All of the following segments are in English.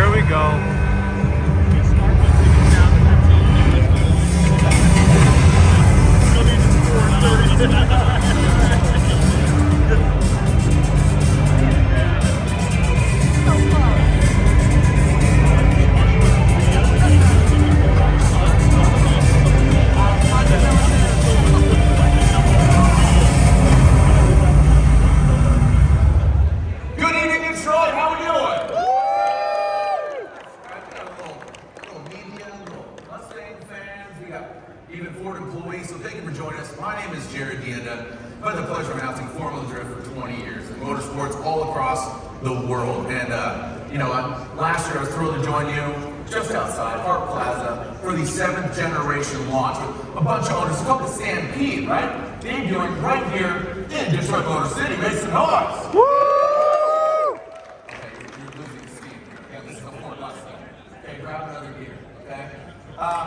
Here we go. Even Ford employees, so thank you for joining us. My name is Jared Dienda. I've had the pleasure of announcing Formula Drift for 20 years in motorsports all across the world. And last year I was thrilled to join you just outside Park Plaza for the 7th generation launch with a bunch of owners. It's called the Stampede, right? Debuting right here in Detroit Motor City. Make some noise! Woo! Okay, you're losing steam. Yeah, this is a Ford Mustang. Okay, grab another gear, okay?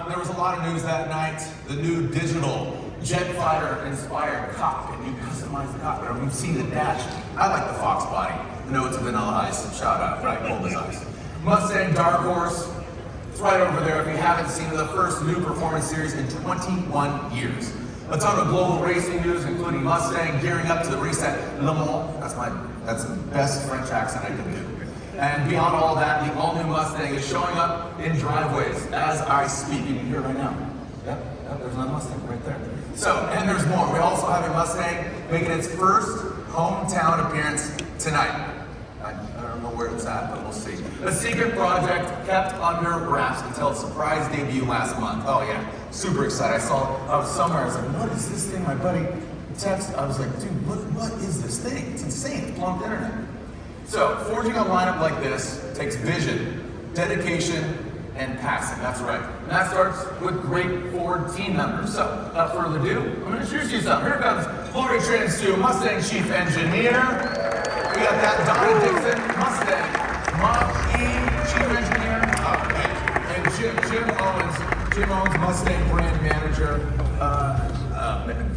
There was a lot of news that night. The new digital jet fighter inspired cockpit. You customize the cockpit. You've seen the dash. I like the Fox body. No, it's a Vanilla Ice. Shout out, right? Cold as ice. Mustang Dark Horse. It's right over there. If you haven't seen it, the first new performance series in 21 years. A ton of global racing news, including Mustang gearing up to the race at Le Mans. That's the best French accent I can do. And beyond all that, the all-new Mustang is showing up in driveways as I speak. You can hear it right now. Yep, there's another Mustang right there. So, and there's more. We also have a Mustang making its first hometown appearance tonight. I don't know where it's at, but we'll see. A secret project kept under wraps until its surprise debut last month. Oh yeah, super excited. I was somewhere, I was like, what is this thing? My buddy texted, I was like, dude, what is this thing? It's insane, it's blown up the internet. So, forging a lineup like this takes vision, dedication, and passion. That's right. And that starts with great Ford team members. So, without further ado, I'm going to introduce you to some. Here comes Lori Transu, Mustang Chief Engineer. We got that Donnie Dixon, Mustang Mach-E Chief Engineer. And Jim Owens, Mustang Brand Manager.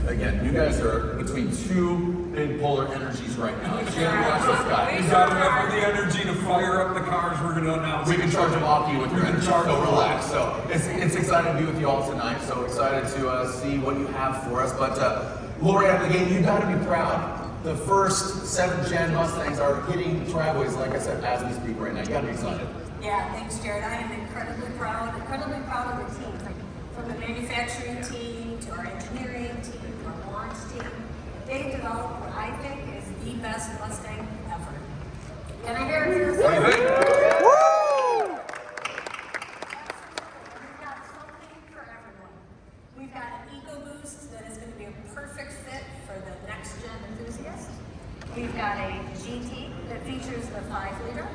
Again, you guys are between two big polar energies right now. Jim, watch this guy. He's got enough of the energy to fire up the cars we're going to announce. We can charge them off you with your energy, so relax. So it's exciting to be with you all tonight. So excited to see what you have for us. But Lori, out of the gate, you got to be proud. The first 7th gen Mustangs are hitting driveways, like I said, as we speak right now. You got to be excited. Yeah, thanks, Jared. I am incredibly proud of the team. From the manufacturing team to our engineering team, to our launch team. They developed what I think is the best Mustang ever. Can I hear it for What do you think? Woo! We've got something for everyone. We've got an EcoBoost that is going to be a perfect fit for the next gen enthusiast. We've got a GT that features the 5-liter.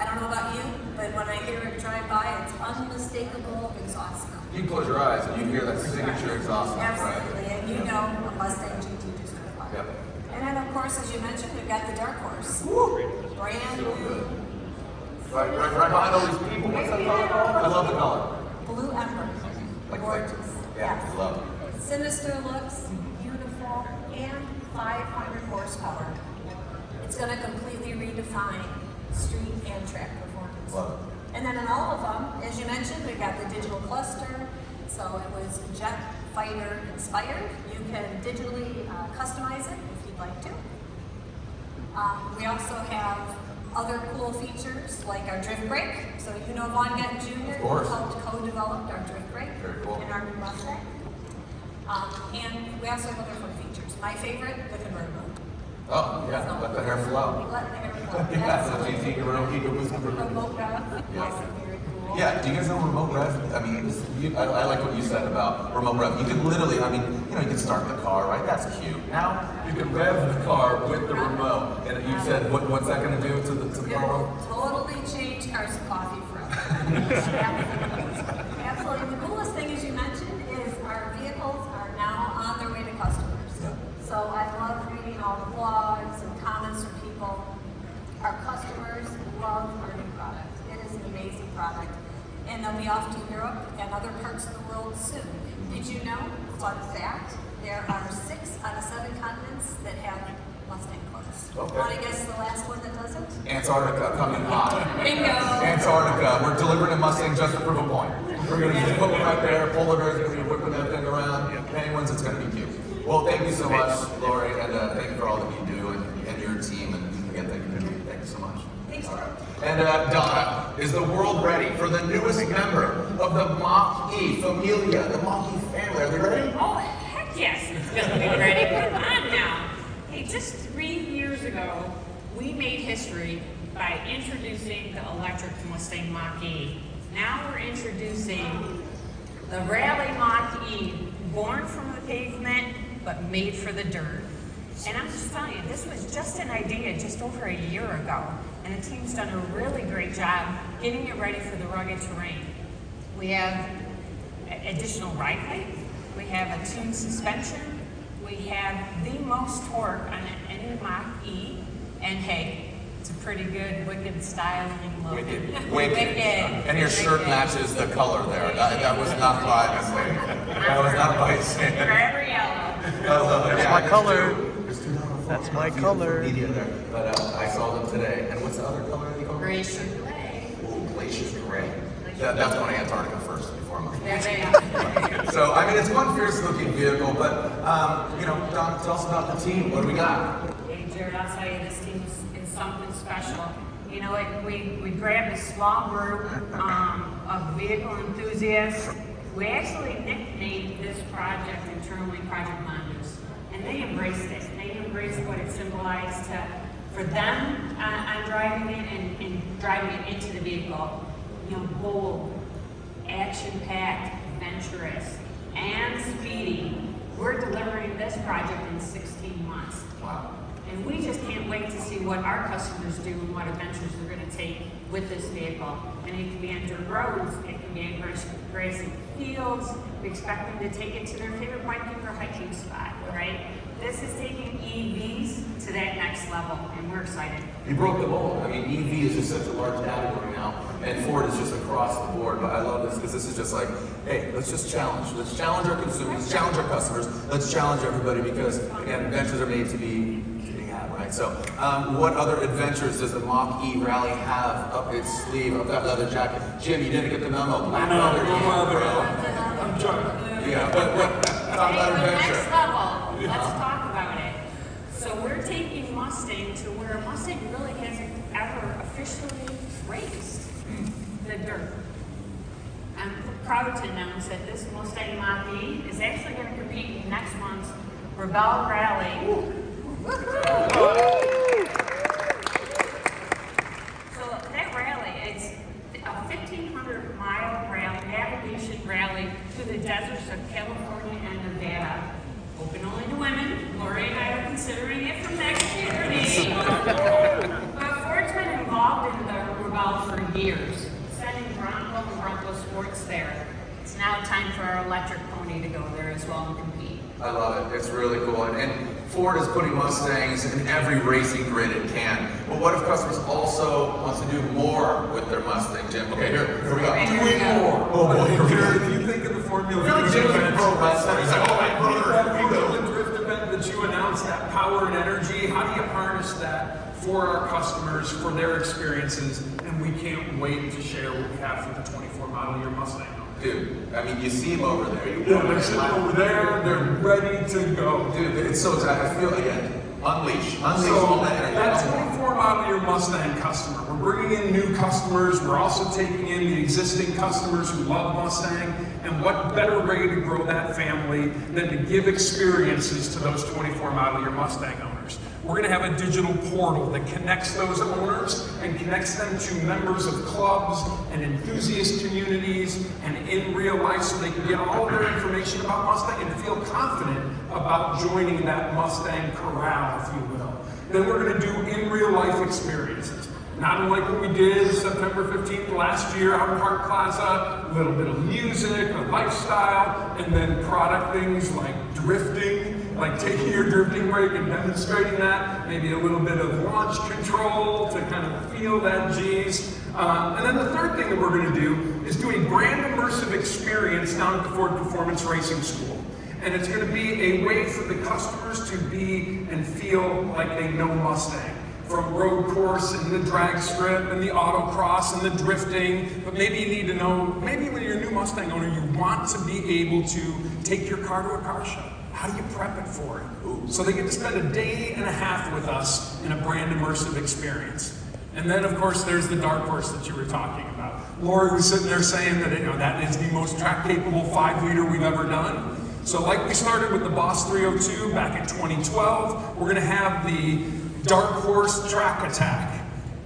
I don't know about you, but when I hear it drive by, it's unmistakable exhaust smell. You close your eyes and you hear that signature exhaust note, Absolutely, right? and you know a Mustang GT just goes by. Yep. And then, of course, as you mentioned, we've got the Dark Horse. Woo! Brand So new. good. Right behind all these people. What's that color called? I love the color. Blue Emperor. Gorgeous. Yeah, Yes. I love it. Sinister looks, beautiful, and 500 horsepower. It's going to completely redefine street and track performance. Love it. And then in all of them, as you mentioned, we've got the digital cluster. So it was jet fighter inspired. You can digitally customize it if you'd like to. We also have other cool features like our drift brake. So you know Von Gett Jr. helped co-develop our drift brake in our new Mustang. And we also have other fun features. My favorite, the convertible. Oh, yeah, So, let the hair flow. Let the hair flow. Yeah, so GT EcoBoost convertible. Remote rev. Yeah. Also very cool. Yeah, do you guys know remote rev? I mean, I like what you said about remote rev. You can literally, you can start the car, right? That's cute. Now, you can rev the car with the remote. And you said, what's that going to do to the car? Totally change cars and coffee forever. Absolutely. The coolest thing, as you mentioned, is our vehicles are now on their way to customers. Yeah. So I love reading all the blogs and comments from people. Our customers love our new product. It is an amazing product. And they'll be off to Europe and other parts of the world soon. Did you know, fun fact, there are 6 out of 7 continents that have Mustang cars. Okay. Want to guess the last one that doesn't? Antarctica coming hot. Bingo! Antarctica. We're delivering a Mustang just to prove a point. We're going to just put one right there, polar bears are going to be whipping that thing around, penguins, it's going to be cute. Well, thank you so much, Lori, and thank you for all that you do and your team, and again, thank you so much. Thanks, Lori. And Donna, is the world ready for the newest member of the Mach-E familia, the Mach-E family? Are they ready? Oh, heck yes, it's gonna be ready. Come on now. Hey, just 3 years ago, we made history by introducing the electric Mustang Mach-E. Now we're introducing the Rally Mach-E, born from the pavement, but made for the dirt. And I'm just telling you, this was just an idea just over a year ago, and the team's done a really great job getting it ready for the rugged terrain. We have additional ride height, we have a tuned suspension, we have the most torque on any Mach-E, and hey, it's a pretty good, wicked styling look. Wicked. And your shirt matches the color there. That was not by mistake. That was not by mistake. Forever yellow. That's my color. That's my color. Media there, but I saw them today. And what's the other color they call? Glacier gray. Ooh, glacier gray. That's going to Antarctica first and foremost. There they are. So, I mean, it's one fierce-looking vehicle, but Don, tell us about the team. What do we got? Hey, Jared, I'll tell you, this team is something special. You know, we grabbed a small group of vehicle enthusiasts. We actually nicknamed this project internally Project Monsters, and they embraced it. They embraced what it symbolized for them on driving it and driving it into the vehicle. You know, bold, action-packed, adventurous, and speedy. We're delivering this project in 16 months. Wow. And we just can't wait to see what our customers do and what adventures they're going to take with this vehicle. And it can be on dirt roads, it can be in grassy fields. We expect them to take it to their favorite biking or hiking spot, right? This is taking EVs to that next level, and we're excited. You broke the mold. I mean, EV is just such a large category now, and Ford is just across the board. But I love this because this is just like, hey, let's just challenge. Let's challenge our consumers. Let's challenge our customers. Let's challenge everybody because, again, adventures are made to be had, right? So, what other adventures does the Mach-E Rally have up its sleeve, up that leather jacket? Jim, you didn't get the memo. Black leather. I'm trying. Yeah, but talk about Hey, the adventure. next level, let's talk about it. So we're taking Mustang to where Mustang really hasn't ever officially raced the dirt. I'm proud to announce that this Mustang Mach-E is actually going to compete in next month's Rebel Rally. So that rally, it's a 1,500-mile navigation rally through the deserts of California and Nevada. Open only to women. Lori and I are considering it from next year. But Ford's been involved in the Rebel for years, sending Bronco and Bronco Sports there. It's now time for our electric pony to go there as well and compete. I love it. It's really cool. And Ford is putting Mustangs in every racing grid it can. But what if customers also want to do more with their Mustang, Jim? Okay, here we go. Doing more. Oh boy, here we go. If you think of the Formula I feel like Jim's a pro wrestler. He's like, oh my that brother. Formula Drift event that you announced, that power and energy, how do you harness that for our customers, for their experiences? And we can't wait to share what we have for the 24 model year Mustang. Dude, I mean, you see them over there. Yeah, they're sitting over there, they're ready to go. Dude, it's so exciting. I feel again, unleash all So that energy. that 24 model year Mustang customer, we're bringing in new customers, we're also taking in the existing customers who love Mustang, and what better way to grow that family than to give experiences to those 24 model year Mustang owners. We're going to have a digital portal that connects those owners and connects them to members of clubs and enthusiast communities and in real life so they can get all of their information about Mustang and feel confident about joining that Mustang corral, if you will. Then we're going to do in real life experiences. Not unlike what we did September 15th last year out in Park Plaza, a little bit of music, a lifestyle, and then product things like drifting, like taking your drifting break and demonstrating that, maybe a little bit of launch control to kind of feel that G's. And then the third thing that we're going to do is do a brand immersive experience down at the Ford Performance Racing School. And it's going to be a way for the customers to be and feel like they know Mustang. from road course and the drag strip and the autocross and the drifting, but maybe you need to know, maybe when you're a new Mustang owner, you want to be able to take your car to a car show. How do you prep it for it? So they get to spend a day and a half with us in a brand immersive experience. And then, of course, there's the dark horse that you were talking about. Lori was sitting there saying that that is the most track-capable 5-liter we've ever done. So like we started with the Boss 302 back in 2012, we're going to have the Dark Horse Track Attack.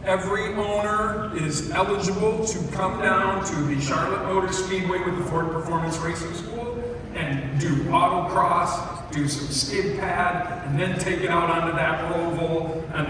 Every owner is eligible to come down to the Charlotte Motor Speedway with the Ford Performance Racing School and do autocross, do some skid pad, and then take it out onto that roval, and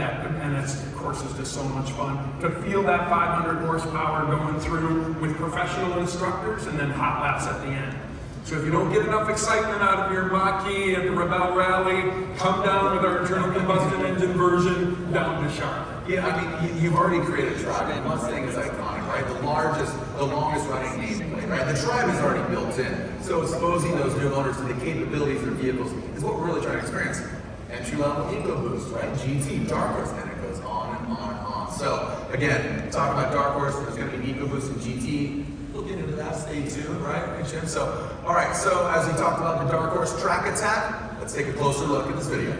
that's, of course, is just so much fun to feel that 500 horsepower going through with professional instructors and then hot laps at the end. So if you don't get enough excitement out of your Mach-E at the Rebel Rally, come down with our internal combustion engine version down to Charlotte. Yeah, I mean, you've already created a tribe. And Mustang is iconic, right? The longest running nameplate, right? The tribe is already built in. So exposing those new owners to the capabilities of vehicles is what we're really trying to experience. Entry level EcoBoost, right? GT, Dark Horse, and it goes on and on and on. So again, talking about Dark Horse, there's going to be an EcoBoost and GT. We'll get into that. Stay tuned, right, Jim? So, all right. So as we talked about the Dark Horse Track Attack, let's take a closer look at this video.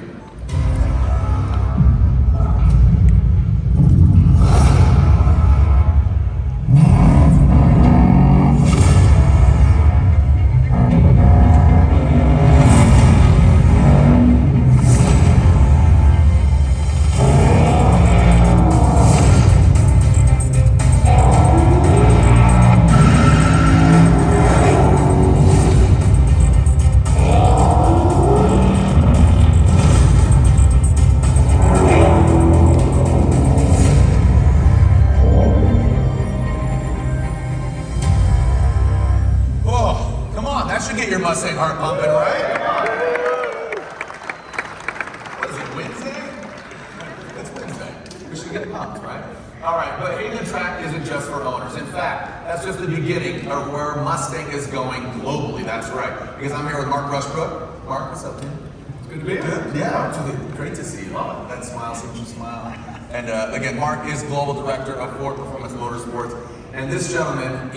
Mustang heart pumping, right? What is it, Wednesday? It's Wednesday. We should get pumped, right? All right, but hitting the track isn't just for owners. In fact, that's just the beginning of where Mustang is going globally. That's right. Because I'm here with Mark Rushbrook. Mark, what's up, man? It's good to be here. Yeah, absolutely. Great to see you. Love it. That smile seems to smile. And again, Mark is Global Director of Ford Performance Motorsports. And this gentleman,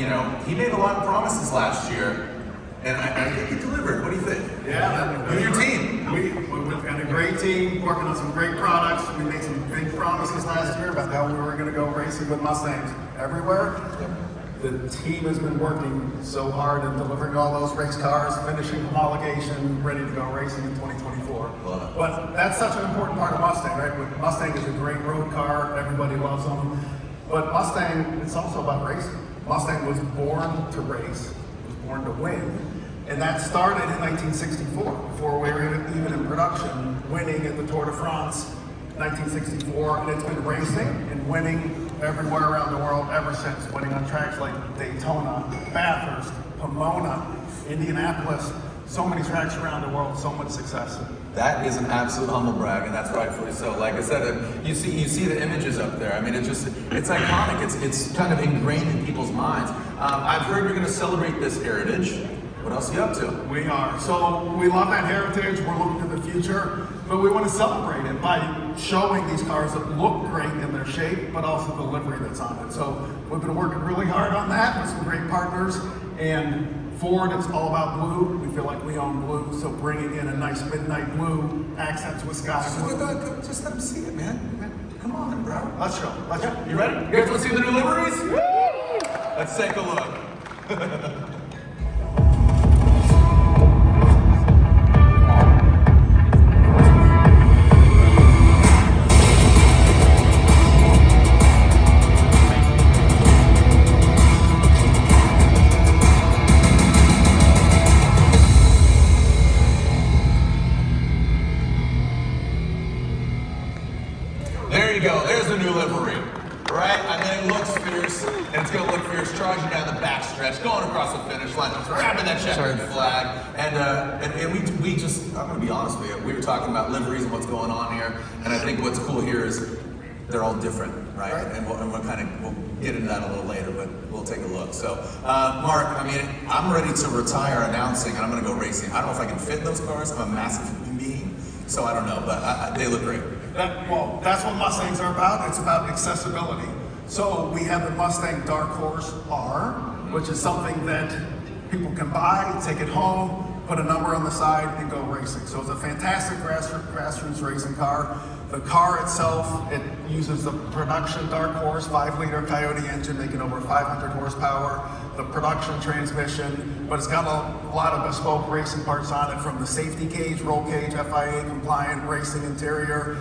he made a lot of promises last year. And I think he delivered. What do you think? Yeah. With your team. We've got a great team working on some great products. We made some big promises last year about how we were going to go racing with Mustangs everywhere. The team has been working so hard in delivering all those race cars, finishing homologation, ready to go racing in 2024. Love it. But that's such an important part of Mustang, right? Mustang is a great road car. Everybody loves them. But Mustang, it's also about racing. Mustang was born to race. Born to win. And that started in 1964, before we were even in production, winning at the Tour de France, 1964, and it's been racing and winning everywhere around the world ever since, winning on tracks like Daytona, Bathurst, Pomona, Indianapolis, so many tracks around the world, so much success. That is an absolute humble brag, and that's rightfully so. Like I said, you see the images up there. I mean, it's iconic. It's kind of ingrained in people's minds. I've heard you're going to celebrate this heritage. What else are you up to? We are. So we love that heritage. We're looking to the future, but we want to celebrate it by showing these cars that look great in their shape, but also the livery that's on it. So we've been working really hard on that with some great partners. And Ford, it's all about blue. We feel like we own blue, so bringing in a nice midnight blue accents with sky blue. Just let them see it, man. Come on, bro. Let's show. You ready? You guys want to see the new liveries? Let's take a look. There you go. There's the new livery, right? I mean, it looks fierce, and it's going to look fierce, charging down the backstretch, going across the finish line, grabbing that checkered flag, and we just, I'm going to be honest with you, we were talking about liveries and what's going on here, and I think what's cool here is they're all different, right? And we'll get into that a little later, but we'll take a look. So, Mark, I mean, I'm ready to retire announcing, and I'm going to go racing. I don't know if I can fit in those cars. I'm a massive human being, so I don't know, but they look great. That's what Mustangs are about. It's about accessibility. So we have the Mustang Dark Horse R, which is something that people can buy, take it home, put a number on the side, and go racing. So it's a fantastic grassroots racing car. The car itself, it uses the production Dark Horse 5-liter Coyote engine, making over 500 horsepower. The production transmission, but it's got a lot of bespoke racing parts on it, from the safety cage, roll cage, FIA compliant racing interior,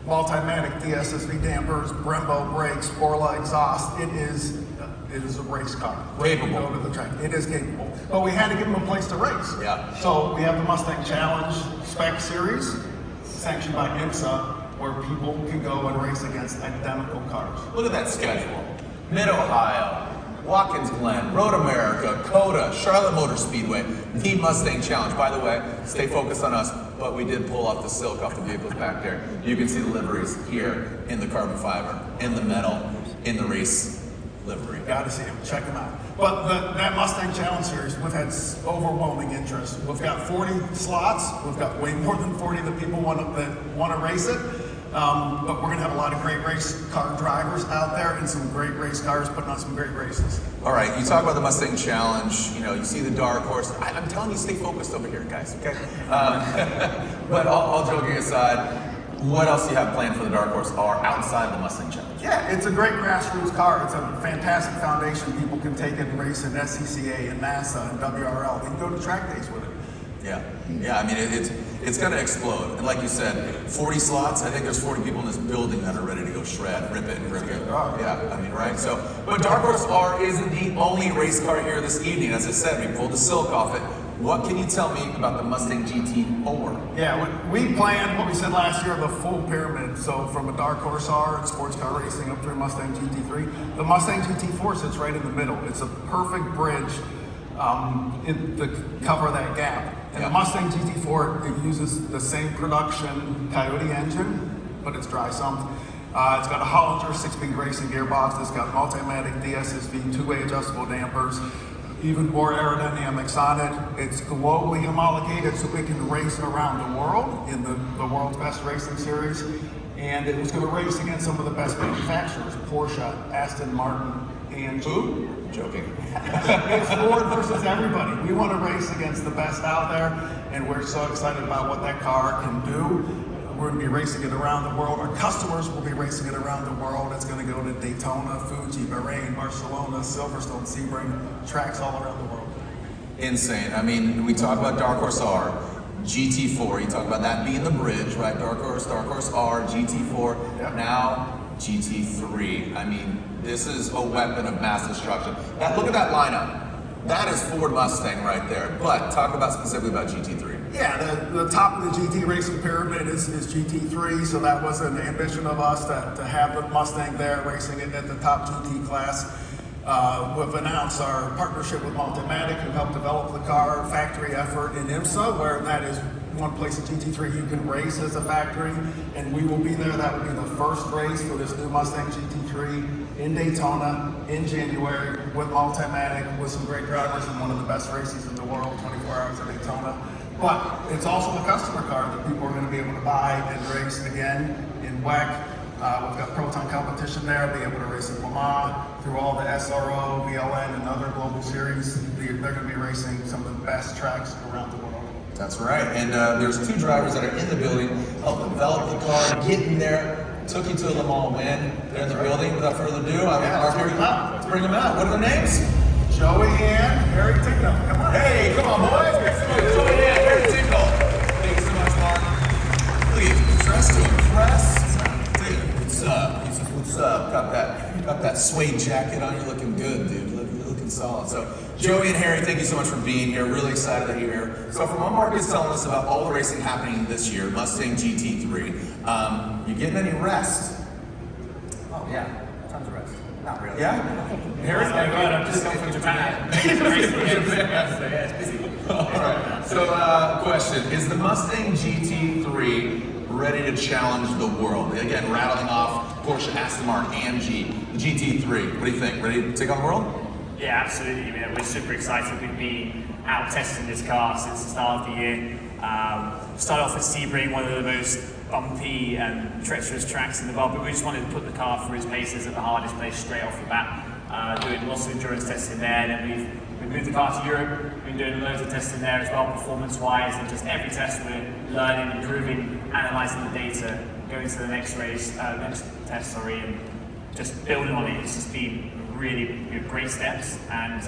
Multimatic DSSV dampers, Brembo brakes, Borla exhaust. It is a race car. Ready to go to the track. It is capable. But we had to give them a place to race. Yeah. So we have the Mustang Challenge Spec Series, sanctioned by IMSA, where people can go and race against identical cars. Look at that schedule. Mid-Ohio, Watkins Glen, Road America, COTA, Charlotte Motor Speedway, the Mustang Challenge. By the way, stay focused on us, but we did pull off the silk off the vehicles back there. You can see the liveries here in the carbon fiber, in the metal, in the race livery. Got to see them. Check them out. But that Mustang Challenge Series, we've had overwhelming interest. We've got 40 slots. We've got way more than 40 that people want to race it. But we're going to have a lot of great race car drivers out there and some great race cars putting on some great races. All right, you talk about the Mustang Challenge, you see the Dark Horse. I'm telling you, stay focused over here, guys, okay? But all joking aside, what else do you have planned for the Dark Horse R outside the Mustang Challenge? Yeah, it's a great grassroots car. It's a fantastic foundation. People can take it and race in SCCA and NASA and WRL. They can go to track days with it. Yeah, I mean, it's going to explode. And like you said, 40 slots, I think there's 40 people in this building that are ready to go shred, rip it. Yeah, I mean, right? So, but Dark Horse R isn't the only race car here this evening. As I said, we pulled the silk off it. What can you tell me about the Mustang GT4? Yeah, we planned what we said last year, the full pyramid. So from a Dark Horse R and sports car racing up through Mustang GT3, the Mustang GT4 sits right in the middle. It's a perfect bridge to cover that gap. And the Mustang GT4, it uses the same production Coyote engine, but it's dry sumped. It's got a Hollinger 6-speed racing gearbox. It's got Multimatic DSSV 2-way adjustable dampers, even more aerodynamics on it. It's globally homologated, so it can race around the world in the world's best racing series. And it was going to race against some of the best manufacturers, Porsche, Aston Martin, and Ooh, joking. It's Ford versus everybody. We want to race against the best out there, and we're so excited about what that car can do. We're going to be racing it around the world. Our customers will be racing it around the world. It's going to go to Daytona, Fuji, Bahrain, Barcelona, Silverstone, Sebring, tracks all around the world. Insane. I mean, we talk about Dark Horse R, GT4. You talk about that being the bridge, right? Dark Horse R, GT4. Yep. Now GT3. I mean, this is a weapon of mass destruction. Look at that lineup. That is Ford Mustang right there. But talk about specifically about GT3. Yeah, the top of the GT racing pyramid is GT3, so that was an ambition of us to have the Mustang there racing it at the top GT class. We've announced our partnership with Multimatic, who helped develop the car, factory effort in IMSA, where that is one place in GT3 you can race as a factory, and we will be there. That will be the first race for this new Mustang GT3 in Daytona in January with Multimatic, with some great drivers, and one of the best races in the world, 24 hours at Daytona. But it's also the customer car that people are going to be able to buy and race again in WEC. We've got Proton competition there, be able to race in Le Mans, through all the SRO, VLN, and other global series. They're going to be racing some of the best tracks around the world. That's right. And there's two drivers that are in the building, helped develop the car, get in there, took you to a Le Mans win. They're in the building. Without further ado, let's bring them out. Let's bring them out. What are their names? Joey and Harry Ticknell. Come on. Hey, come on, boys. Joey and Harry Tinkle. Thank you so much, Mark. Look at you, dressed to impress. Dude, what's up? He says, what's up? Got that suede jacket on. You're looking good, dude. Looking solid. So, Joey and Harry, thank you so much for being here. Really excited that you're here. So, from what Mark is telling us about all the racing happening this year, Mustang GT3, you getting any rest? Oh yeah, tons of rest. Not really. Yeah? Harry? I'm just going from Japan. All right. So, question: is the Mustang GT3 ready to challenge the world? Again, rattling off Porsche, Aston Martin, AMG, the GT3. What do you think? Ready to take on the world? Yeah, absolutely. We're super excited. We've been out testing this car since the start of the year. Started off at Sebring, one of the most bumpy and treacherous tracks in the world, but we just wanted to put the car through its paces at the hardest place straight off the bat, doing lots of endurance testing there. And then we've moved the car to Europe, we've been doing loads of testing there as well, performance-wise, and just every test we're learning, improving, analysing the data, going to the next test, and just building on it. It's just been really great steps, and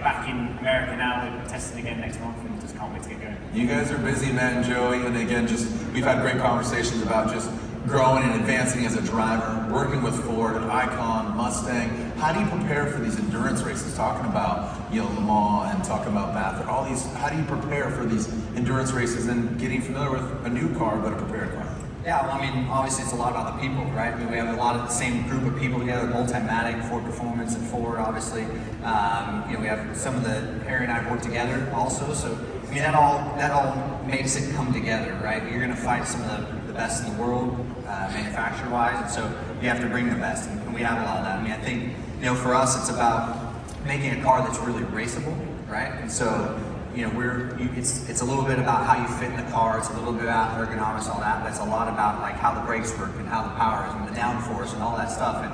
back in America now, we're testing again next month, and just can't wait to get going. You guys are busy, man, Joey, and again, we've had great conversations about just growing and advancing as a driver, working with Ford, Icon, Mustang. How do you prepare for these endurance races? Talking about Le Mans and talking about Bathurst, all these. How do you prepare for these endurance races and getting familiar with a new car but a prepared car? Yeah, well, I mean, obviously it's a lot about the people, right? I mean, we have a lot of the same group of people together, Multimatic, Ford Performance, and Ford, obviously. We have some of the, Harry and I work together also, so I mean, that all makes it come together, right? You're going to fight some of the best in the world, manufacturer-wise, and so you have to bring the best, and we have a lot of that. I mean, I think, for us, it's about making a car that's really raceable, right? And so, it's a little bit about how you fit in the car, it's a little bit about ergonomics, all that, but it's a lot about like how the brakes work and how the power is and the downforce and all that stuff.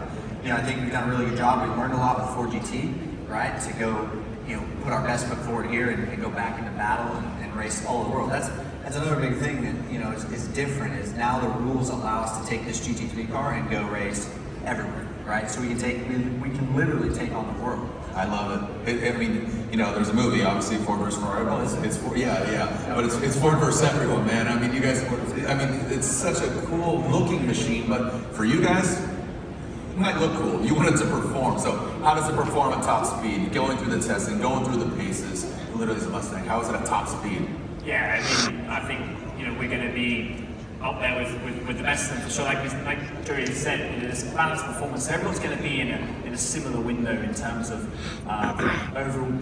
And I think we've done a really good job. We've learned a lot with Ford GT, right? To go, put our best foot forward here and go back into battle and race all over the world. That's another big thing that is different. Is now the rules allow us to take this GT3 car and go race everywhere, right? So we can literally take on the world. I love it. I mean, there's a movie, obviously, Ford versus Ferrari. But it's Ford, but it's Ford versus everyone, man. I mean, you guys. I mean, it's such a cool looking machine, but for you guys, it might look cool. You want it to perform. So how does it perform at top speed? Going through the testing, going through the paces. Literally, it's a Mustang. How is it at top speed? Yeah, I think we're going to be up there with the best, and for sure, like Joey said, there's balanced performance. So everyone's going to be in a similar window in terms of overall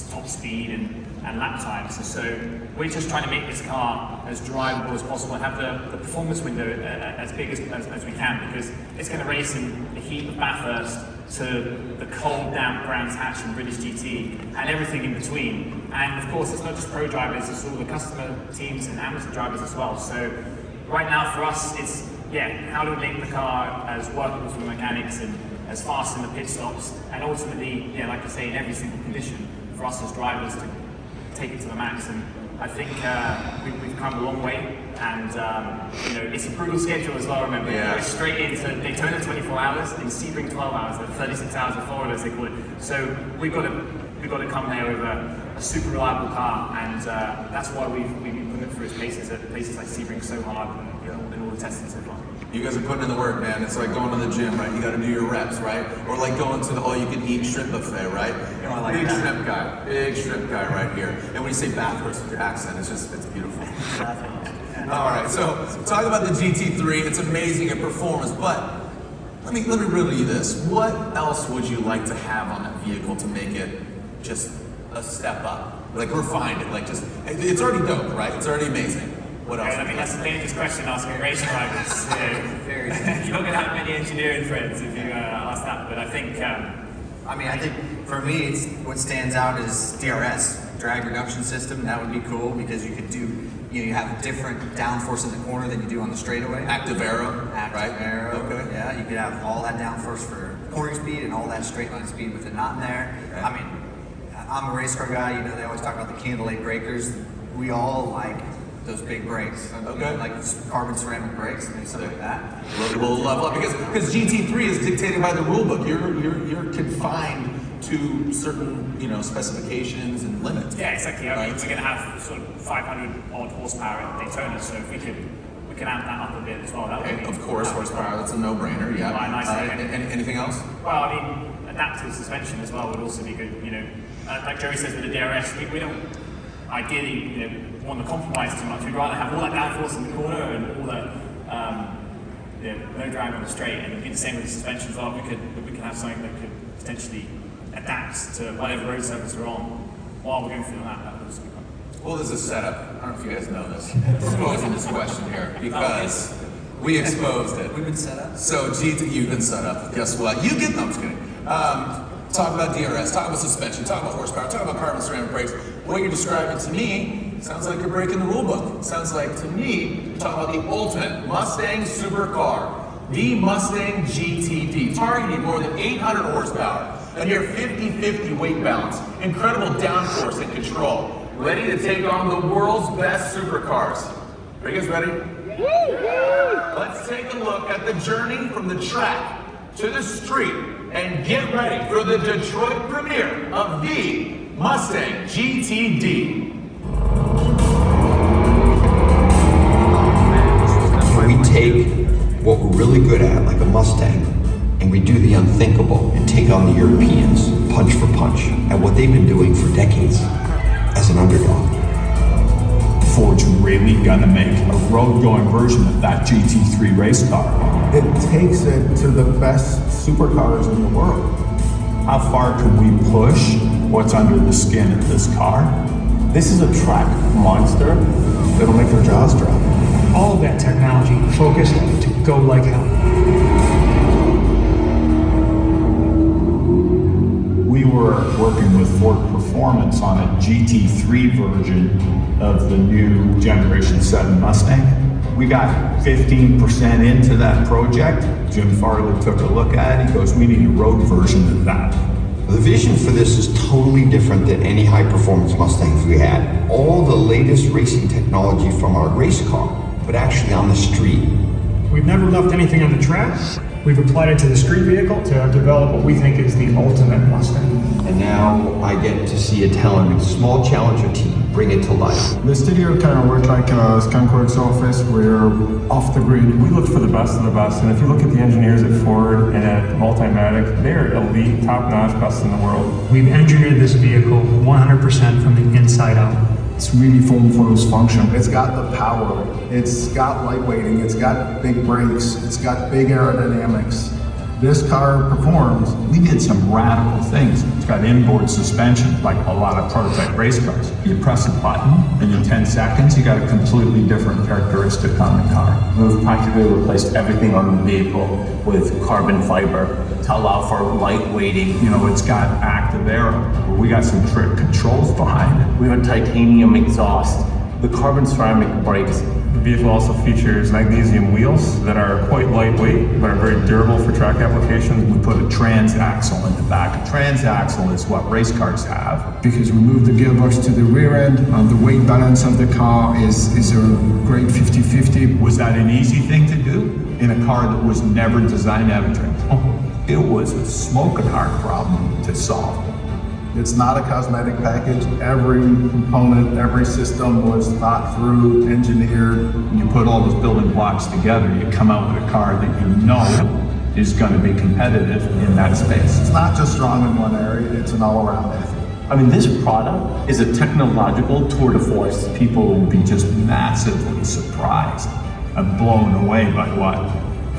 top speed and lap times. So we're just trying to make this car as drivable as possible and have the performance window as big as we can, because it's going to race in the heat of Bathurst to the cold, damp Brands Hatch and British GT and everything in between. And of course, it's not just pro drivers, it's all the customer teams and amateur drivers as well. So right now for us, it's how do we make the car as workable for the mechanics and as fast in the pit stops, and ultimately, like I say, in every single condition for us as drivers to take it to the max. And I think we've come a long way, and it's a brutal schedule as well. Remember, we're straight into Daytona 24 hours, in Sebring 12 hours, and 36 hours of Florida, as they call it. So we've got to come there with a super reliable car, and that's why we've been putting it through its paces at places like Sebring so hard, in all the testing so far. You guys are putting in the work, man. It's like going to the gym, right? You got to do your reps, right? Or like going to the all-you-can-eat shrimp buffet, right? Big shrimp guy right here. And when you say Bathurst with your accent, it's beautiful. All right, so talk about the GT3. It's amazing in performance, but let me riddle you this. What else would you like to have on that vehicle to make it just a step up? Like refine it, it's already dope, right? It's already amazing. What else? I mean, that's a dangerous question asking race drivers. You're not going to have many engineering friends if you ask that, but I think... I think for me, what stands out is DRS, drag reduction system. That would be cool because you could do, you have different downforce in the corner than you do on the straightaway. Active arrow, right? Arrow, okay. Yeah, you could have all that downforce for cornering speed and all that straight line speed with it not in there. Okay. I mean, I'm a race car guy. They always talk about the candle eight breakers. We all like those big brakes, like carbon ceramic brakes, maybe something like that. We'll level up because GT3 is dictated by the rule book. You're confined to certain specifications and limits. Yeah, exactly. I mean, we're going to have sort of 500 odd horsepower at Daytona, so if we can amp that up a bit as well. That would be of course, horsepower. That's a no-brainer. Yeah. Anything else? Well, I mean, adaptive suspension as well would also be good. Like Joey says with the DRS, we don't ideally want to compromise too much. We'd rather have all that downforce in the corner and all that no drag on the straight, and it'd be the same with the suspension as well. We could have something that could potentially adapt to whatever road surface we're on while we're going through that. That would also be fun. Well, there's a setup. I don't know if you guys know this. Exposing this question here because we exposed it. We've been set up. So you've been set up. Guess what? You get them. I'm just kidding. Talk about DRS. Talk about suspension. Talk about horsepower. Talk about carbon ceramic brakes. What you're describing to me Sounds like you're breaking the rule book. Sounds like, to me, you're talking about the ultimate Mustang supercar, the Mustang GTD, targeting more than 800 horsepower, a near 50-50 weight balance, incredible downforce and control, ready to take on the world's best supercars. Are you guys ready? Let's take a look at the journey from the track to the street and get ready for the Detroit premiere of the Mustang GTD. We take what we're really good at, like a Mustang, and we do the unthinkable and take on the Europeans, punch for punch, at what they've been doing for decades as an underdog. Ford's really gonna make a road-going version of that GT3 race car. It takes it to the best supercars in the world. How far can we push what's under the skin of this car? This is a track monster that'll make their jaws drop. All of that technology focused to go like hell. We were working with Ford Performance on a GT3 version of the new Generation 7 Mustang. We got 15% into that project. Jim Farley took a look at it. He goes, we need a road version of that. The vision for this is totally different than any high-performance Mustangs we had. All the latest racing technology from our race car, but actually on the street. We've never left anything on the track. We've applied it to the street vehicle to develop what we think is the ultimate Mustang. And now I get to see a talented small Challenger team bring it to life. The studio kind of worked like a skunkworks office. We're off the grid. We looked for the best of the best, and if you look at the engineers at Ford and at Multimatic, they're elite, top-notch, best in the world. We've engineered this vehicle 100% from the inside out. It's really formed for its function. It's got the power. It's got lightweighting. It's got big brakes. It's got big aerodynamics. This car performs. We did some radical things. It's got inboard suspension, like a lot of prototype race cars. You press a button, and in 10 seconds, you got a completely different characteristic on the car. We've practically replaced everything on the vehicle with carbon fiber to allow for lightweighting. You know, it's got active aero. We got some trick controls behind it. We have titanium exhaust, the carbon ceramic brakes. The vehicle also features magnesium wheels that are quite lightweight, but are very durable for track applications. We put a transaxle in the back. A transaxle is what race cars have. Because we moved the gearbox to the rear end, the weight balance of the car is a great 50-50. Was that an easy thing to do in a car that was never designed to have a transaxle? It was a smoking hard problem to solve. It's not a cosmetic package. Every component, every system was thought through, engineered. When you put all those building blocks together, you come out with a car that you know is going to be competitive in that space. It's not just strong in one area, it's an all-around athlete. I mean, this product is a technological tour de force. People will be just massively surprised and blown away by what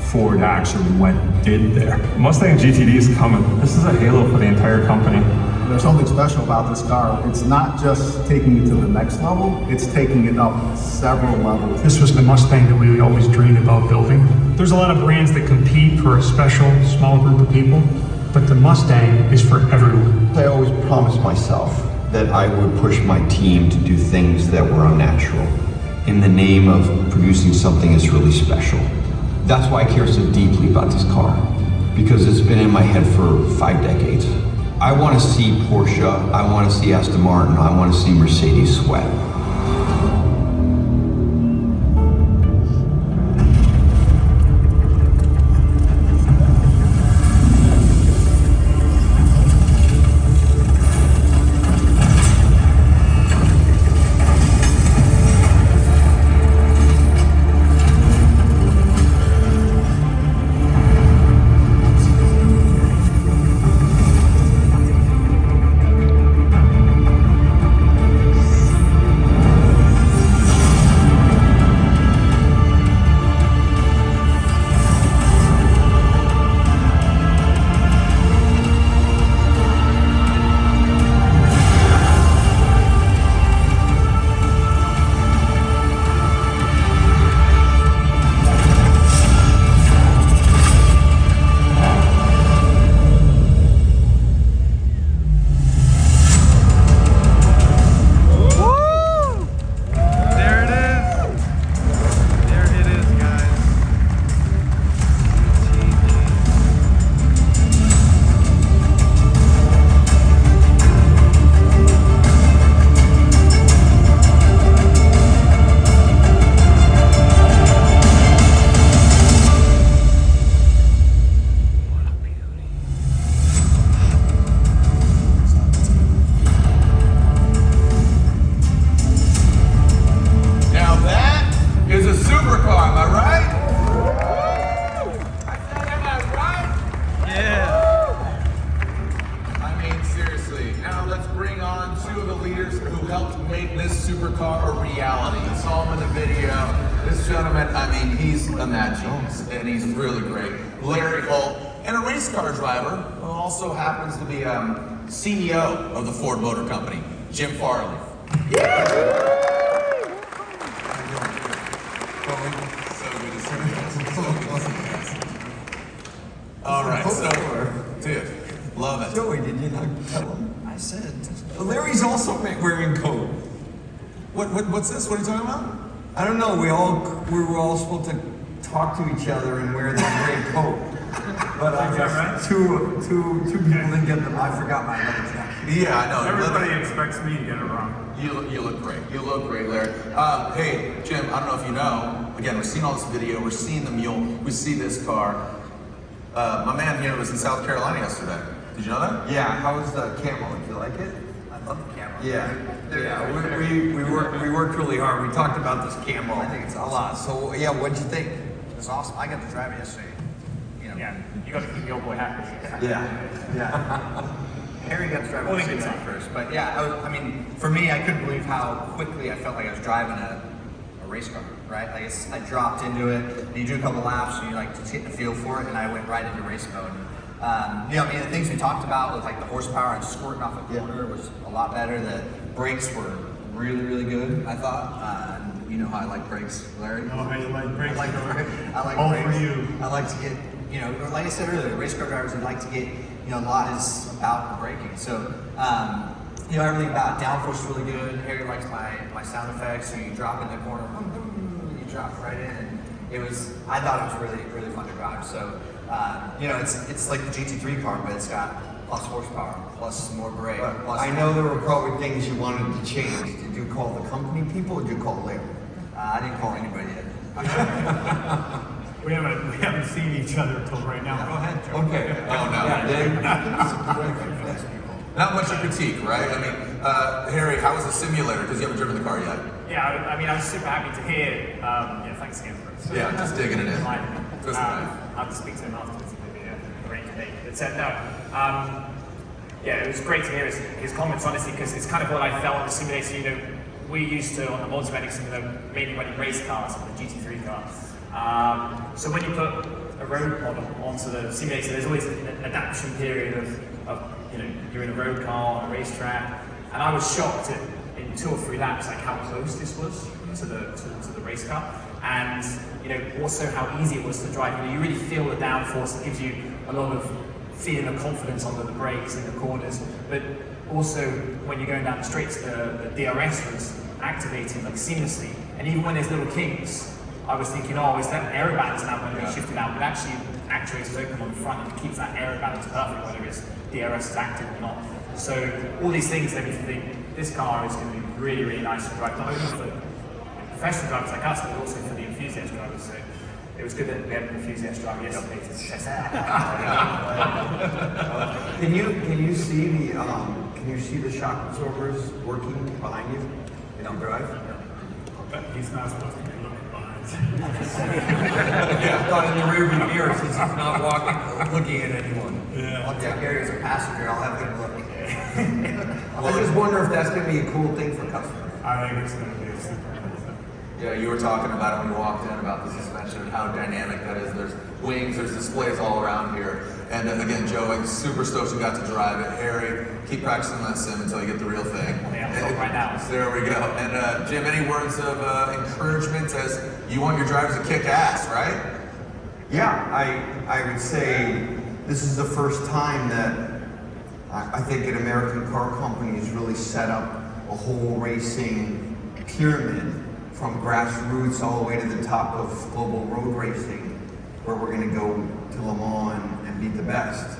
Ford actually went and did there. Mustang GTD is coming. This is a halo for the entire company. There's something special about this car. It's not just taking it to the next level, it's taking it up several levels. This was the Mustang that we always dreamed about building. There's a lot of brands that compete for a special, small group of people, but the Mustang is for everyone. I always promised myself that I would push my team to do things that were unnatural in the name of producing something that's really special. That's why I care so deeply about this car, because it's been in my head for 5 decades. I want to see Porsche, I want to see Aston Martin, I want to see Mercedes sweat. bring on two of the leaders who helped make this supercar a reality. You saw him in the video. This gentleman, I mean, he's a mad genius, and he's really great. Larry Holt, and a race car driver who also happens to be CEO of the Ford Motor Company, Jim Farley. All right, so, dude, love it. Joey, did you not tell him? I said, Larry's also wearing coat. What's this? What are you talking about? I don't know. We were all supposed to talk to each other and wear the gray coat. But I guess two people didn't get them. I forgot my other jacket. Yeah, I know. Everybody expects me to get it wrong. You look great. You look great, Larry. Hey, Jim, I don't know if you know. Again, we're seeing all this video. We're seeing the mule. We see this car. My man here was in South Carolina yesterday. Did you know that? Yeah. How was the camo? Did you like it? I love the camera. Yeah. We worked really hard. We talked about this camo. I think it's awesome. a lot. So yeah, what'd you think? It was awesome. I got to drive it yesterday. You know. Yeah, you got to keep your boy happy. Yeah. Harry got to drive it yesterday first, but yeah, I mean, for me, I couldn't believe how quickly I felt like I was driving a race car, right? Like I dropped into it, and you do a couple laps, and you like to get the feel for it, and I went right into race mode. You know, I mean, the things we talked about with like the horsepower and squirting off a corner was a lot better. The brakes were really, really good, I thought. You know how I like brakes, Larry? Oh, how you like brakes? I like All brakes. for you. I like to get, you know, like I said earlier, race car drivers, they like to get, you know, a lot is about the braking. So, you know, everything about downforce is really good. Harry likes my sound effects. So you drop in the corner, you drop right in. And I thought it was really, really fun to drive. So, you know, it's like the GT3 car, but it's got plus horsepower, plus some more brake. Plus I know there were probably things you wanted to change. Did you call the company people or did you call Larry? I didn't call anybody yet. We haven't seen each other till right now. Go ahead, Joe. Okay. Oh, no. Not much to critique, right? I mean, Harry, how was the simulator? Because you haven't driven the car yet. Yeah, I mean, I was super happy to hear. Yeah, thanks again for it. Yeah, just digging it in. Fine. Just nice. I'll have to speak to him afterwards. Maybe arrange a date. But no, yeah, it was great to hear his comments, honestly, because it's kind of what I felt on the simulator. You know, we used to, on the multimatic simulator, mainly running race cars on the GT3 car. So when you put a road model onto the simulator, there's always an adaptation period of you know, you're in a road car on a racetrack, and I was shocked in 2 or 3 laps like how close this was to the race car, and you know, also how easy it was to drive. You know, you really feel the downforce. It gives you a lot of feeling of confidence under the brakes in the corners, but also when you're going down the straights, the DRS was activating like seamlessly, and even when there's little kinks, I was thinking, oh, is that air balance now when we shifted out? But actually, actuators open on the front and it keeps that air balance perfect, whether it's DRS is active or not. So all these things led me to think this car is going to be really, really nice to drive, not only for professional drivers like us, but also for the enthusiast drivers. So it was good that we had an enthusiast driver yesterday to test it out. Can you see the shock absorbers working behind you? They don't drive? He's not supposed to be looking behind. Yeah, I thought in the rearview mirror since he's not looking at anyone. Yeah. I'll take Harry as a passenger. I'll have him look. I just wonder if that's going to be a cool thing for customers. I think it's going to be a super cool thing. Yeah, you were talking about it when you walked in about the suspension and how dynamic that is. There's wings, there's displays all around here. And again, Joe, I'm super stoked you got to drive it. Harry, keep practicing that sim until you get the real thing. Yeah, right now. There we go. And Jim, any words of encouragement as you want your drivers to kick ass, right? Yeah, I would say this is the first time that I think an American car company has really set up a whole racing pyramid from grassroots all the way to the top of global road racing, where we're going to go to Le Mans and beat the best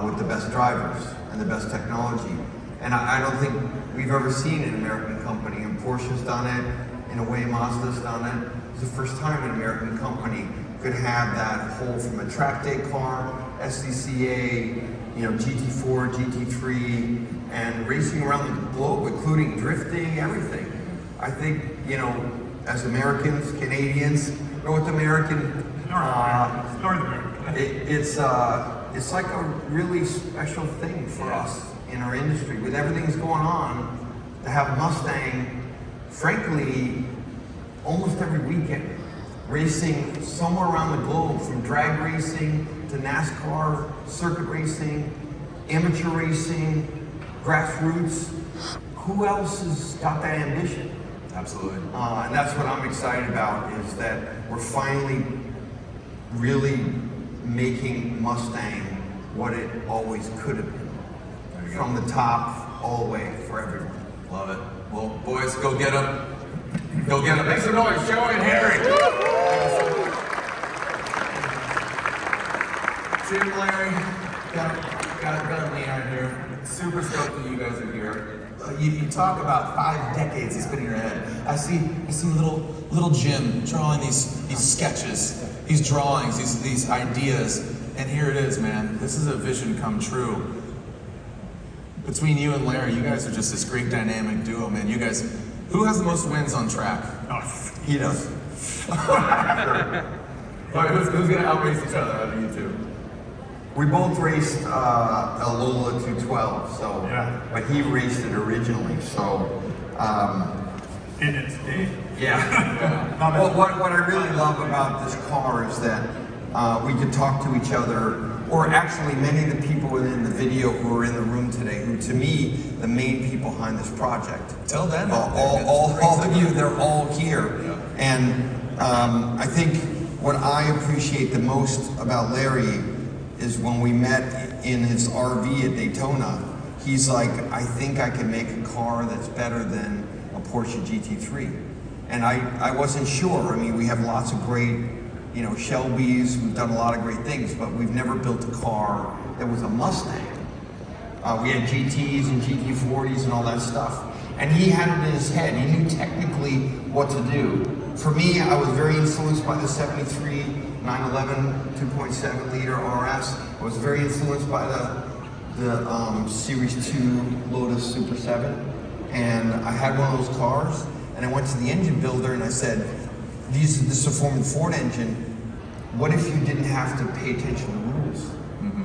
with the best drivers and the best technology. And I don't think we've ever seen an American company, and Porsche's done it, in a way Mazda's done it. It's the first time an American company could have that whole from a track day car, SCCA, you know, GT4, GT3, and racing around the globe, including drifting, everything. I think, you know, as Americans, Canadians, North American, it's like a really special thing for us in our industry. With everything that's going on, to have a Mustang, frankly, almost every weekend, racing somewhere around the globe, from drag racing to NASCAR, circuit racing, amateur racing, grassroots. Who else has got that ambition? Absolutely. And that's what I'm excited about, is that we're finally really making Mustang what it always could have been. From the top all the way for everyone. Love it. Well, boys, go get them. Go get them. Make some noise, Joe and Harry. Jim, Larry, got me out here. Super stoked that you guys are here. You talk about 5 decades he's been in your head. I see little Jim drawing these sketches, these drawings, these ideas, and here it is, man. This is a vision come true. Between you and Larry, you guys are just this great dynamic duo, man. You guys, who has the most wins on track? Oh, He does. All right, who's gonna outrace each other out of you two? We both raced a Lola 212, so, Yeah. but he raced it originally, so, in its day. yeah. Well, what I really love about this car is that we could talk to each other, or actually many of the people within the video who are in the room today, who to me, the main people behind this project. Tell them. All of you, they're all here. Yeah. And I think what I appreciate the most about Larry is when we met in his RV at Daytona, he's like, I think I can make a car that's better than a Porsche GT3. And I wasn't sure. I mean, we have lots of great, Shelbys, we've done a lot of great things, but we've never built a car that was a Mustang. We had GTs and GT40s and all that stuff. And he had it in his head. He knew technically what to do. For me, I was very influenced by the 73 911 2.7 liter RS. I was very influenced by the Series 2 Lotus Super 7. And I had one of those cars, and I went to the engine builder and I said, this is a Foreman Ford engine. What if you didn't have to pay attention to rules?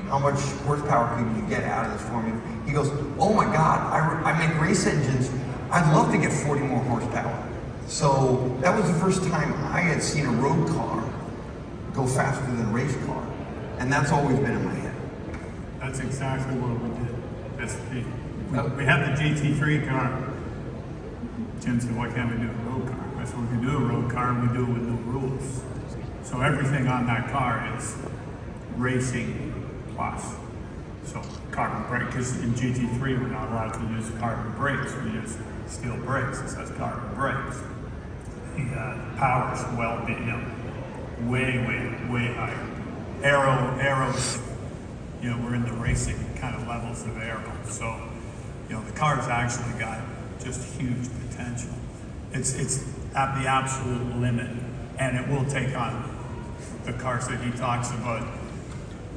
How much horsepower could you get out of this for me? He goes, oh my God, I make race engines. I'd love to get 40 more horsepower. So that was the first time I had seen a road car go faster than a race car. And that's always been in my head. That's exactly what we did. We had the GT3 car. Jim said, why can't we do a road car? I said, we can do a road car and we do it with no rules. So everything on that car is racing plus. So carbon brake, because in GT3 we're not allowed to use carbon brakes, we use steel brakes. It says carbon brakes. The power's way higher. Arrows, we're in the racing kind of levels of aero. So, the car's actually got just huge potential. It's at the absolute limit, and it will take on the cars that he talks about.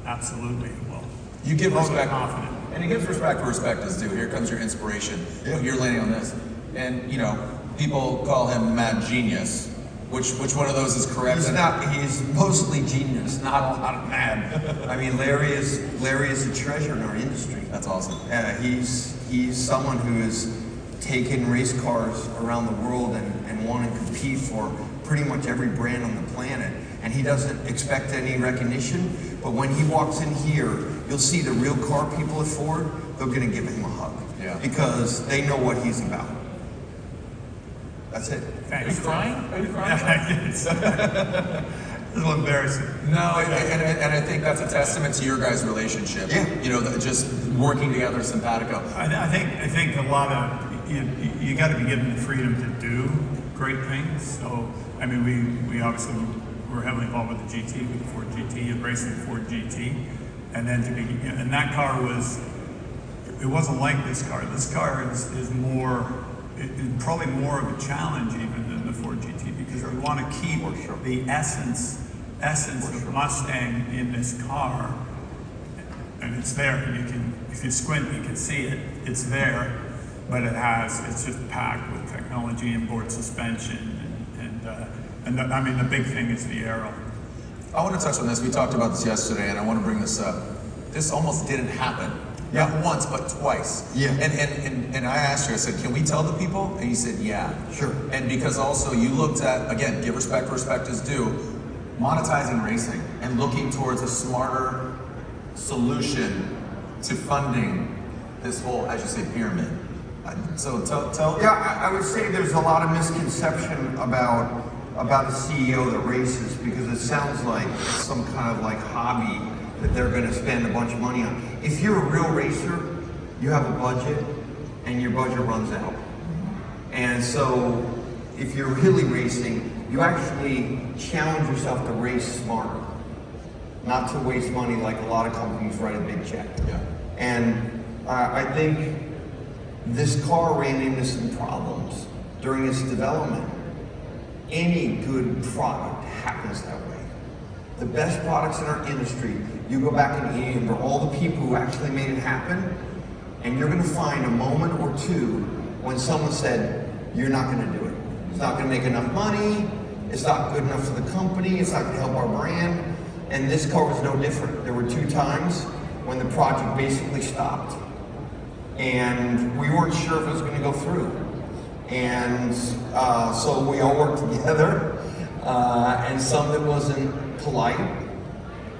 Absolutely, it will. You give respect, confident. and he gives respect where respect is due. Here comes your inspiration. You're landing on this, and people call him mad genius. Which one of those is correct? He's not. He's mostly genius, not mad. I mean, Larry is a treasure in our industry. That's awesome. He's someone who has taken race cars around the world and won and compete for pretty much every brand on the planet. And he doesn't expect any recognition, but when he walks in here, you'll see the real car people at Ford, they're gonna give him a hug. Yeah. Because they know what he's about. That's it. Thanks. Are you crying? Are you crying? It's a little embarrassing. No, and I think that's a testament to your guys' relationship. Yeah. Just working together, simpatico. I think a lot of you got to be given the freedom to do great things. So I mean, we obviously were heavily involved with the GT, with the Ford GT, and racing the Ford GT, and then and that car it wasn't like this car. This car is more. It's probably more of a challenge even than the Ford GT, because we want to keep the essence of Mustang in this car, and it's there. If you squint, you can see it. It's there, but it's just packed with technology, inboard suspension, and I mean the big thing is the aero. I want to touch on this. We talked about this yesterday, and I want to bring this up. This almost didn't happen Not once, but twice. Yeah. And I asked you, I said, can we tell the people? And you said, yeah. Sure. And because also you looked at, again, give respect where respect is due, monetizing racing and looking towards a smarter solution to funding this whole, as you say, pyramid. So tell. Yeah, I would say there's a lot of misconception about a CEO that races, because it sounds like some kind of like hobby that they're going to spend a bunch of money on. If you're a real racer, you have a budget, and your budget runs out. And so, if you're really racing, you actually challenge yourself to race smarter, not to waste money like a lot of companies write a big check. Yeah. And I think this car ran into some problems during its development. Any good product happens that way. The best products in our industry, you go back and remember all the people who actually made it happen, and you're gonna find a moment or two when someone said, you're not gonna do it. It's not gonna make enough money, it's not good enough for the company, it's not gonna help our brand. And this car was no different. There were 2 times when the project basically stopped. And we weren't sure if it was going to go through. And so we all worked together, and some that wasn't polite,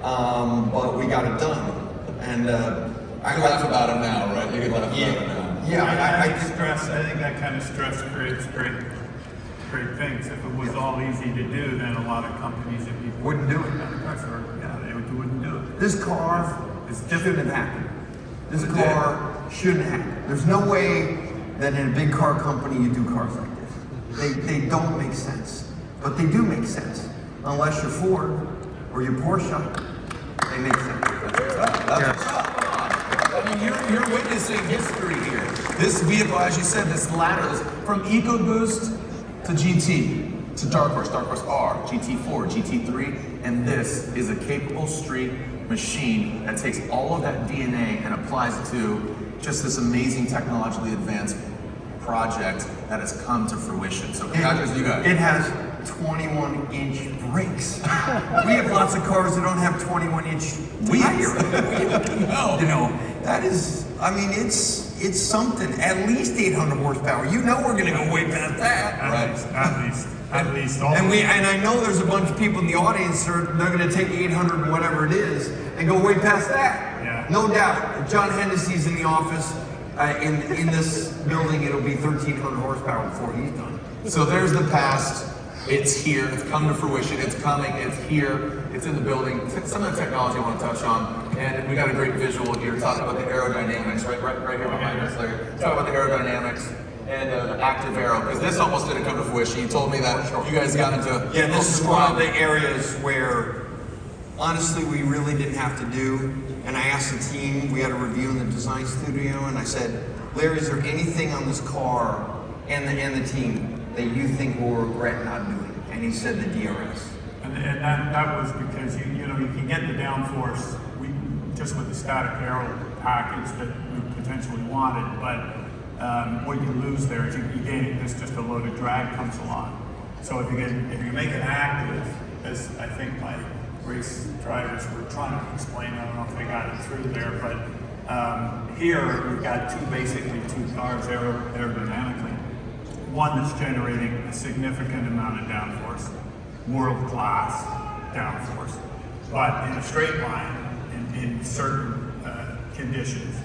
but we got it done. And I laugh about it now, right? You can laugh about it now. Yeah, I think that kind of stress creates great things. If it was all easy to do, then a lot of companies and people wouldn't do it. They wouldn't do it. This car shouldn't have happened. This car shouldn't happen. There's no way that in a big car company you do cars like this. They don't make sense. But they do make sense. Unless you're Ford or you're Porsche, they make sense. I mean, you're witnessing history here. This vehicle, as you said, this ladder, from EcoBoost to GT, to Dark Horse R, GT4, GT3, and this is a capable street machine that takes all of that DNA and applies it to just this amazing technologically advanced project that has come to fruition. So congratulations, you guys. It has 21-inch brakes. We have lots of cars that don't have 21-inch tires. No. You know, that is, I mean, it's something. At least 800 horsepower. You know we're going to go way past that. At least. And I know there's a bunch of people in the audience that they're going to take 800 whatever it is and go way past that. Yeah. No doubt. If John Hennessy's in the office in this building, it'll be 1,300 horsepower before he's done. So there's the past. It's here. It's come to fruition. It's coming. It's here. It's in the building. Some of the technology I want to touch on, and we got a great visual here talking about the aerodynamics, right here behind us. There, talking about the aerodynamics and the active aero, because this almost didn't come to fruition. You told me that you guys got into. Yeah, this is one of the areas where, honestly, we really didn't have to do. And I asked the team. We had a review in the design studio, and I said, Larry, is there anything on this car and the team that you think we'll regret not doing? And he said the DRS. And that was because you can get the downforce just with the static aero package that we potentially wanted, but what you lose there is you gain it. There's just a load of drag comes along. So if you make it active, as I think my race drivers were trying to explain, I don't know if they got it through there, but here we've got basically two cars aerodynamically. One that's generating a significant amount of downforce, world-class downforce, but in a straight line, in certain conditions,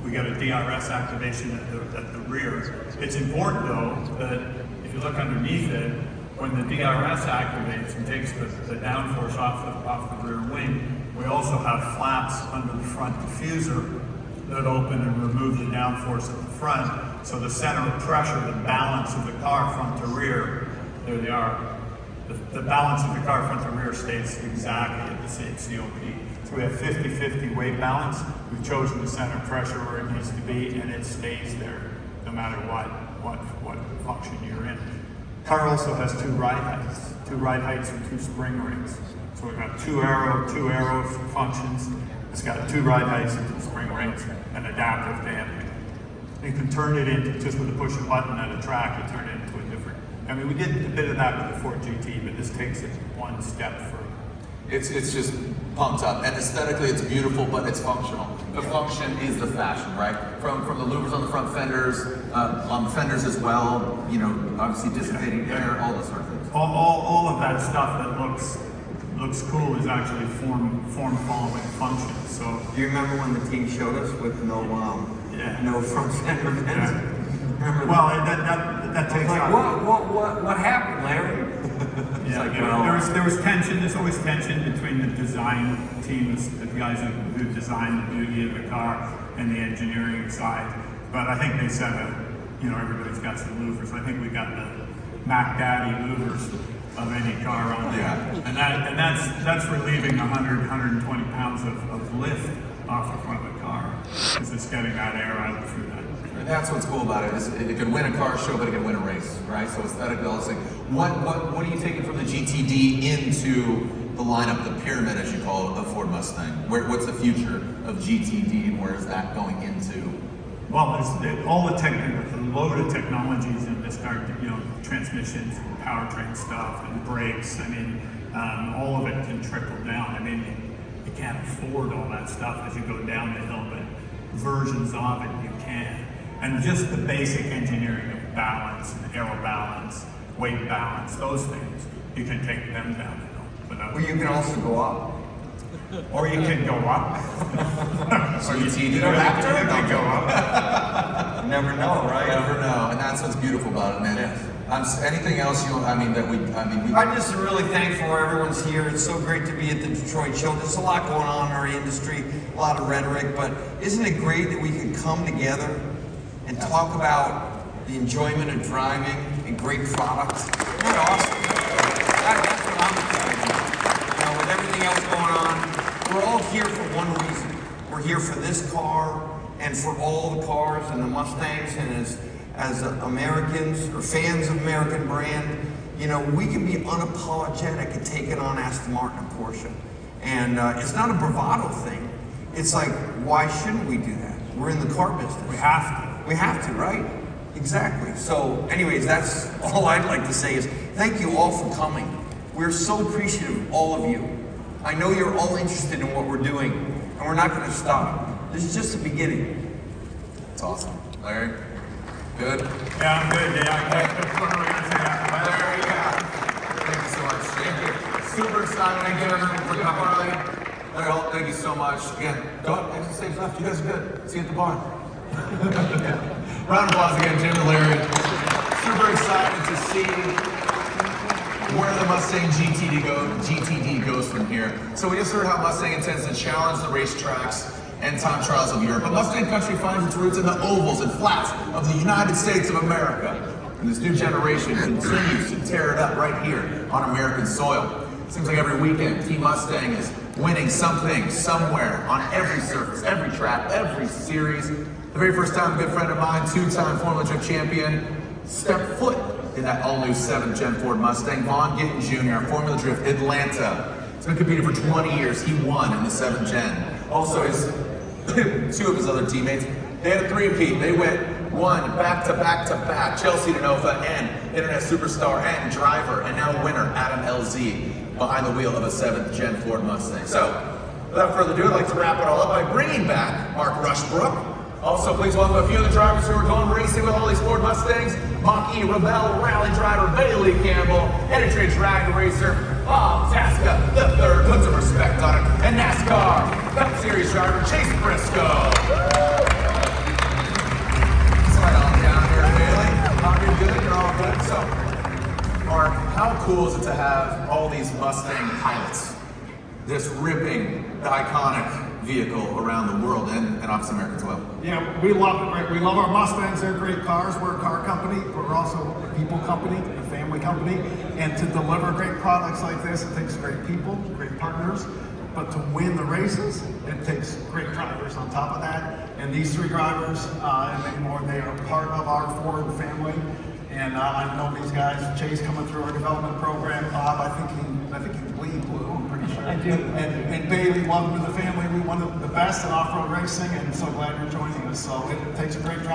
we got a DRS activation at the rear. It's important though that if you look underneath it, when the DRS activates and takes the downforce off the rear wing, we also have flaps under the front diffuser that open and remove the downforce at the front. So the center of pressure, the balance of the car front to rear, there they are. The balance of the car front to rear stays exactly at the same COP. So we have 50-50 weight balance. We've chosen the center of pressure where it needs to be, and it stays there no matter what function you're in. Car also has two ride heights and two spring rings. So we've got two aero functions. It's got two ride heights and two spring rings and adaptive damping. You can turn it into, just with a push a button at a track, you turn it into a different. I mean, we did a bit of that with the Ford GT, but this takes it one step further. It's just pumped up, and aesthetically it's beautiful, but it's functional. The function is the fashion, right? From the louvers on the front fenders, on the fenders as well. You know, obviously dissipating air, all those sort of things. All of that stuff that looks cool is actually form following function. So Do you remember when the team showed us with no front fender vents? yeah. Remember Well, that takes like, out. what happened, Larry? Yeah, like, you know, well- there was tension. There's always tension between the design teams, the guys who design the beauty of the car, and the engineering side. But I think they said that, you know, everybody's got some louvers. I think we got the Mac Daddy louvers of any car on there, and that's relieving 120 pounds of lift off the front of the car because it's getting that air out through that. And that's what's cool about it. Is it can win a car show, but it can win a race, right? So aesthetic balancing. What are you taking from the GTD into the lineup, the pyramid, as you call it, of Ford Mustang? What's the future of GTD, and where is that going into? Well, all the load of technologies in this car, you know, transmissions, and powertrain stuff, and brakes. I mean, all of it can trickle down. I mean, you can't afford all that stuff as you go down the hill, but versions of it you can. And just the basic engineering of balance and aero balance, weight balance, those things, you can take them down the hill. Well, you can also go up. Or you can go up. So you can go up. You never know, right? Never know, and that's what's beautiful about it, man. Yes. Anything else you? I'm just really thankful everyone's here. It's so great to be at the Detroit show. There's a lot going on in our industry, a lot of rhetoric, but isn't it great that we can come together and talk about the enjoyment of driving and great products? Isn't that awesome? That's what I'm excited about. You know, with everything else going on, we're all here for one reason. We're here for this car and for all the cars and the Mustangs, and as Americans or fans of American brand, you know, we can be unapologetic and take it on Aston Martin and Porsche. And it's not a bravado thing. It's like, why shouldn't we do that? We're in the car business. We have to. We have to, right? Exactly. So anyways, that's all I'd like to say is thank you all for coming. We're so appreciative of all of you. I know you're all interested in what we're doing, and we're not going to stop. This is just the beginning. That's awesome. Larry, good? Yeah, I'm good. Yeah, what are we going to say after that? Larry, yeah. Thank you so much. Thank you. Super excited. Thank you, everyone, for coming. Larry, thank you so much. Again, go up, exit stage left. You guys are good. See you at the bar. Yeah. Round of applause again, Jim and Larry. Super excited to see where the Mustang GTD goes from here. So we just heard how Mustang intends to challenge the racetracks and time trials of Europe. But Mustang country finds its roots in the ovals and flats of the United States of America. And this new generation continues to tear it up right here on American soil. It seems like every weekend, Team Mustang is winning something, somewhere, on every surface, every track, every series. The very first time a good friend of mine, two-time Formula Drift champion, stepped foot in that all-new 7th Gen Ford Mustang. Vaughn Gittin Jr., Formula Drift Atlanta. He's been competing for 20 years. He won in the 7th Gen. Also, two of his other teammates, they had a three-peat. They won back-to-back-to-back. Chelsea DeNova and Internet superstar and driver, and now winner, Adam LZ, behind the wheel of a 7th Gen Ford Mustang. So, without further ado, I'd like to wrap it all up by bringing back Mark Rushbrook. Also, please welcome a few of the drivers who are going racing with all these Ford Mustangs. Mach-E Rebel Rally driver Bailey Campbell, Editor Drag Racer Bob Tasca III, put some respect on it, and NASCAR Cup Series driver Chase Briscoe. Slide on down here, Bailey. You're good, you're all good. So, Mark, how cool is it to have all these Mustang pilots, this ripping, iconic vehicle around the world and obviously America as well? Yeah, we love it, right? We love our Mustangs. They're great cars. We're a car company, but we're also a people company, a family company. And to deliver great products like this, it takes great people, great partners. But to win the races, it takes great drivers on top of that. And these three drivers and many more, they are part of our Ford family. And I know these guys. Chase coming through our development program. Bob, I think he bleed blue. I'm pretty sure. I do. And Bailey, welcome to the family. We want the best in off-road racing, and so glad you're joining us. So it takes a great driver.